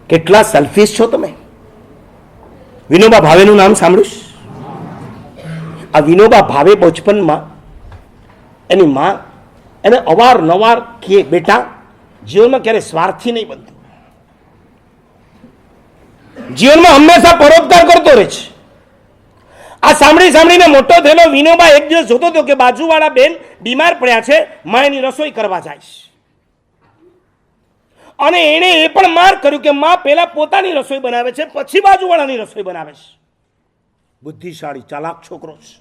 કેટલા સેલ્ફિશ છો તમે. વિનોબા ભાવેનું નામ સાંભળ્યું? આ વિનોબા ભાવે બચપનમાં એની માં એને અવારનવાર કહે, બેટા જીવનમાં ક્યારે સ્વાર્થી નહીં બનતું, જીવનમાં હંમેશા પરોપકાર કરતો રહે છે. આ સાંભળીને મોટો થયેલો વિનોબા એક દિવસ જોતો હતો કે બાજુવાળા બેન બીમાર પડ્યા છે, માં એની રસોઈ કરવા જાય છે. અને એણે એ પણ માર કર્યું કે માં પહેલા પોતાની રસોઈ બનાવે છે, પછી બાજુવાળાની રસોઈ બનાવે છે. બુદ્ધિશાળી ચાલાક છોકરો છે.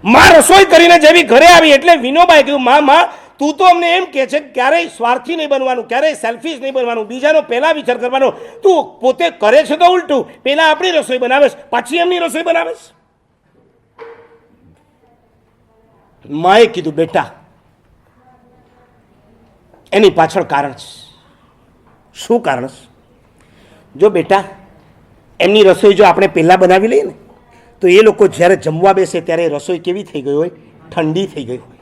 માં રસોઈ કરીને જેવી ઘરે આવી એટલે વિનોબાએ કીધું, માં તું તો અમને એમ કહે છે ક્યારેય સ્વાર્થી નહીં બનવાનું, ક્યારેય સેલ્ફિશ નહીં બનવાનું, બીજાનો પહેલા વિચાર કરવાનો. તું પોતે કરે છે તો ઉલટું, પહેલા આપણી રસોઈ બનાવેશ, પાછી એમની રસોઈ બનાવેશ. માએ કીધું, બેટા એની પાછળ કારણ છે. શું કારણ છે? જો બેટા એમની રસોઈ જો આપણે પહેલાં બનાવી લઈએ ને તો એ લોકો જ્યારે જમવા બેસે ત્યારે રસોઈ કેવી થઈ ગઈ હોય? ઠંડી થઈ ગઈ હોય.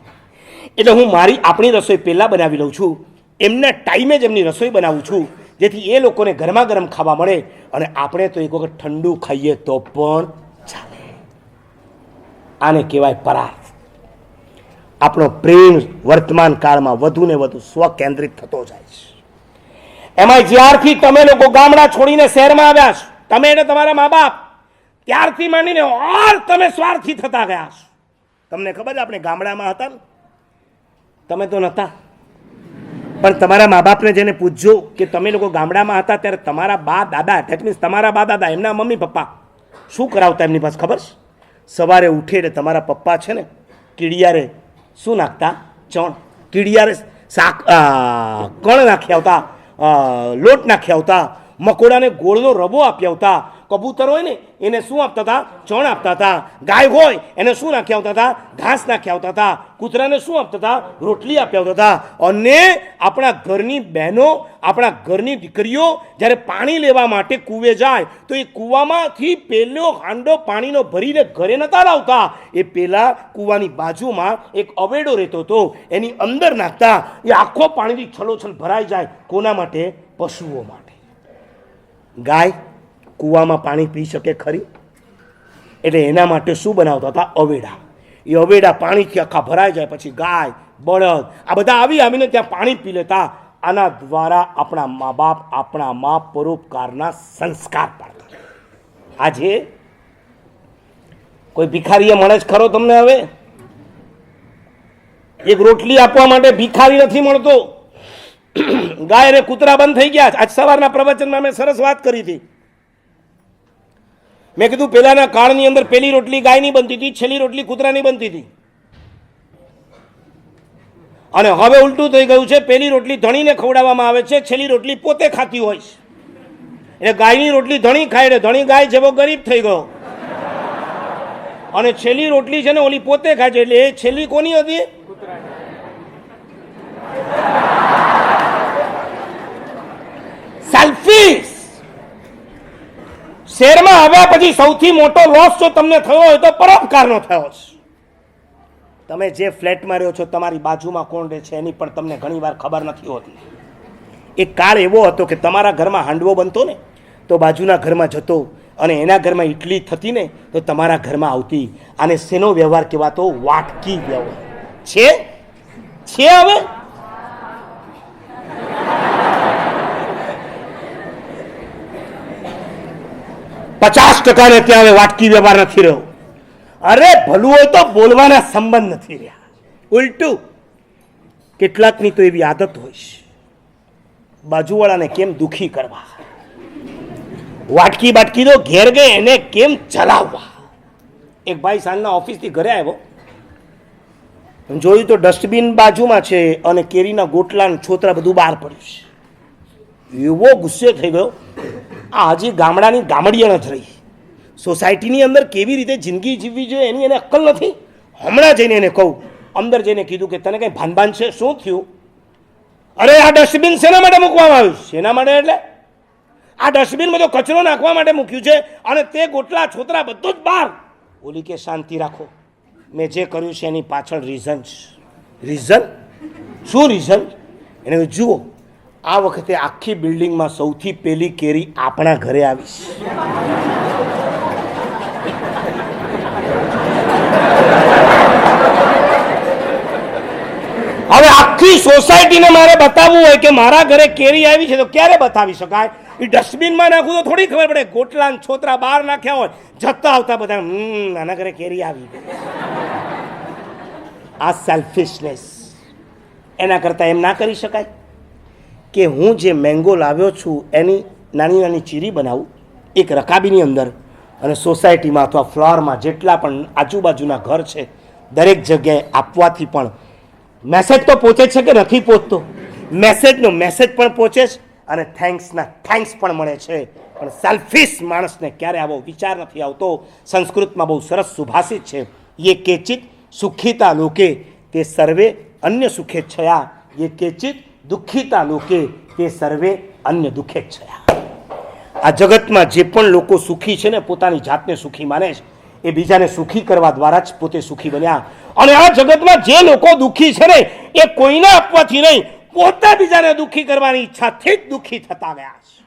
એટલે હું આપણી રસોઈ પહેલાં બનાવી લઉં છું, એમના ટાઈમે જ એમની રસોઈ બનાવું છું, જેથી એ લોકોને ગરમા ગરમ ખાવા મળે અને આપણે તો એક વખત ઠંડુ ખાઈએ તો પણ ચાલે. આને કહેવાય પરાર્થ. આપણો પ્રેમ વર્તમાન કાળમાં વધુ ને વધુ સ્વકેન્દ્રિત થતો જાય છે. એમાં જ્યારથી તમે લોકો ગામડા છોડીને શહેરમાં આવ્યા છો, તમે એટલે તમારા મા બાપ, ત્યારથી માંડીને ઓર તમે સ્વાર્થી થતા ગયા છો. તમને ખબર છે આપણે ગામડામાં હતા ને, તમે તો નહોતા, પણ તમારા મા બાપને જેને પૂછજો કે તમે લોકો ગામડામાં હતા ત્યારે તમારા બા દાદા, ધેટ મીન્સ તમારા બા દાદા, એમના મમ્મી પપ્પા શું કરાવતા એમની પાસે ખબર છે? સવારે ઉઠે એટલે તમારા પપ્પા છે ને કીડિયારે શું નાખતા? ચણ. કીડિયારે શાક કણ નાખી આવતા, લોટ નાખી આવતા, મકોડાને ગોળનો રવો આપી આવતા, કબૂતર હોય ને એને શું આપતા હતા? ચણ આપતા હતા. ગાય હોય એને શું નાખી આવતા હતા? ઘાસ નાખી આવતા હતા. કૂતરાને શું આપતા હતા? રોટલી આપી આવતા હતા. અને આપણા ઘરની બહેનો, આપણા ઘરની દીકરીઓ જ્યારે પાણી લેવા માટે કૂવે જાય તો એ કૂવામાંથી પહેલો હાંડો પાણીનો ભરીને ઘરે નહોતા લાવતા, એ પહેલાં કૂવાની બાજુમાં એક અવેડો રહેતો હતો, એની અંદર નાખતા. એ આખો પાણીથી છલોછલ ભરાઈ જાય. કોના માટે? પશુઓ માટે. ગાય કૂવામાં પાણી પી શકે ખરી? એટલે એના માટે શું બનાવતા હતા? અવેડા. એ અવેડા પાણીથી આખા ભરાઈ જાય પછી ગાય, બળદ આ બધા આવીને ત્યાં પાણી પી લેતા. આના દ્વારા આપણા મા બાપ આપણામાં પરોપકારના સંસ્કાર પાડતા. આજે કોઈ ભિખારીએ મળે જ ખરો તમને? હવે એક રોટલી આપવા માટે ભિખારી નથી મળતો. ગાય અને કૂતરા બંધ થઈ ગયા. આજ સવારના પ્રવચનમાં મેં સરસ વાત કરી હતી. મેં કીધું પહેલાના કાળની અંદર પહેલી રોટલી ગાયની બનતી હતી, છેલ્લી રોટલી કૂતરાની બનતી હતી. અને હવે ઉલટું થઈ ગયું છે, પહેલી રોટલી ધણીને ખવડાવવામાં આવે છે, છેલ્લી રોટલી પોતે ખાતી હોય છે. એટલે ગાયની રોટલી ધણી ખાય એટલે ધણી ગાય જેવો ગરીબ થઈ ગયો, અને છેલ્લી રોટલી છે ને ઓલી પોતે ખાય છે, એટલે એ છેલ્લી કોની હતી? સેલ્ફિશ. શહેરમાં આવ્યા પછી સૌથી મોટો લોસ જો તમને થયો હોય તો પરોપકારનો થયો છે. તમે જે ફ્લેટમાં રહ્યો છો તમારી બાજુમાં કોણ રહે છે એની પણ તમને ઘણીવાર ખબર નથી હોતી. એક કાળ એવો હતો કે તમારા ઘરમાં હાંડવો બનતો ને તો બાજુના ઘરમાં જતો, અને એના ઘરમાં ઇડલી થતી ને તો તમારા ઘરમાં આવતી. આને શેનો વ્યવહાર કહેવાતો? વાટકી વ્યવહાર. છે હવે 50% ને ત્યાં હવે વાટકી વ્યવહાર નથી રહ્યો. અરે ભલું હોય તો બોલવાના સંબંધ નથી રહ્યા. ઉલટું કેટલાકની તો એવી આદત હોય છે બાજુવાળાને કેમ દુખી કરવા, વાટકી બાટકી તો ઘેર ગઈ એને કેમ ચલાવવા. એક ભાઈ સાંજના ઓફિસથી ઘરે આવ્યો, જોયું તો ડસ્ટબિન બાજુમાં છે અને કેરીના ગોટલા છોતરા બધું બહાર પડ્યું છે. એવો ગુસ્સે થઈ ગયો, આ હજી ગામડાની ગામડિયાણ જ રહી, સોસાયટીની અંદર કેવી રીતે જિંદગી જીવવી જોઈએ એની એને અક્કલ નથી. હમણાં જઈને એને કહું, અંદર જઈને કીધું કે તને કંઈ ભાનભાન છે? શું થયું? અરે આ ડસ્ટબિન શેના માટે મૂકવામાં આવ્યું? શેના માટે એટલે આ ડસ્ટબિનમાં તો કચરો નાખવા માટે મૂક્યું છે અને તે ગોટલા છોતરા બધું જ બહાર. બોલી કે શાંતિ રાખો, મેં જે કર્યું છે એની પાછળ રીઝન છે. રીઝન? શું રીઝન? એને જુઓ, આ વખતે આખી બિલ્ડિંગમાં સૌથી પહેલી કેરી આપણા ઘરે આવીશ. હવે આખી સોસાયટીને મારે બતાવવું હોય કે મારા ઘરે કેરી આવી છે તો ક્યારે બતાવી શકાય? એ ડસ્ટબિનમાં નાખવું તો થોડી ખબર પડે. ગોટલા ને છોતરા બહાર નાખ્યા હોય, જતા આવતા બધા આના ઘરે કેરી આવી. આ સેલ્ફિશનેસ. એના કરતાં એમ ના કરી શકાય કે હું જે મેંગો લાવ્યો છું એની નાની નાની ચીરી બનાવું એક રકાબીની અંદર, અને સોસાયટીમાં અથવા ફ્લોરમાં જેટલા પણ આજુબાજુના ઘર છે દરેક જગ્યાએ આપવાથી પણ મેસેજ તો પહોંચે છે કે નથી પહોંચતો? મેસેજનો મેસેજ પણ પહોંચે છે અને થેન્ક્સના થેન્ક્સ પણ મળે છે. પણ સેલ્ફિશ માણસને ક્યારે આવો વિચાર નથી આવતો. સંસ્કૃતમાં બહુ સરસ સુભાષિત છે, ये केचित सुखिता लोके ते सर्वे अन्य सुखे छया, ये केचित दुखिता लोके તે સર્વે અન્ય દુઃખે જ છયા. આ જગતમાં જે પણ લોકો સુખી છે ને, પોતાની જાતને સુખી માને છે, એ બીજાને સુખી કરવા દ્વારા જ પોતે સુખી બન્યા. અને આ જગતમાં જે લોકો દુઃખી છે ને, એ કોઈને આપવાથી નહીં, પોતે બીજાને દુઃખી કરવાની ઈચ્છાથી જ દુઃખી થતા ગયા છે.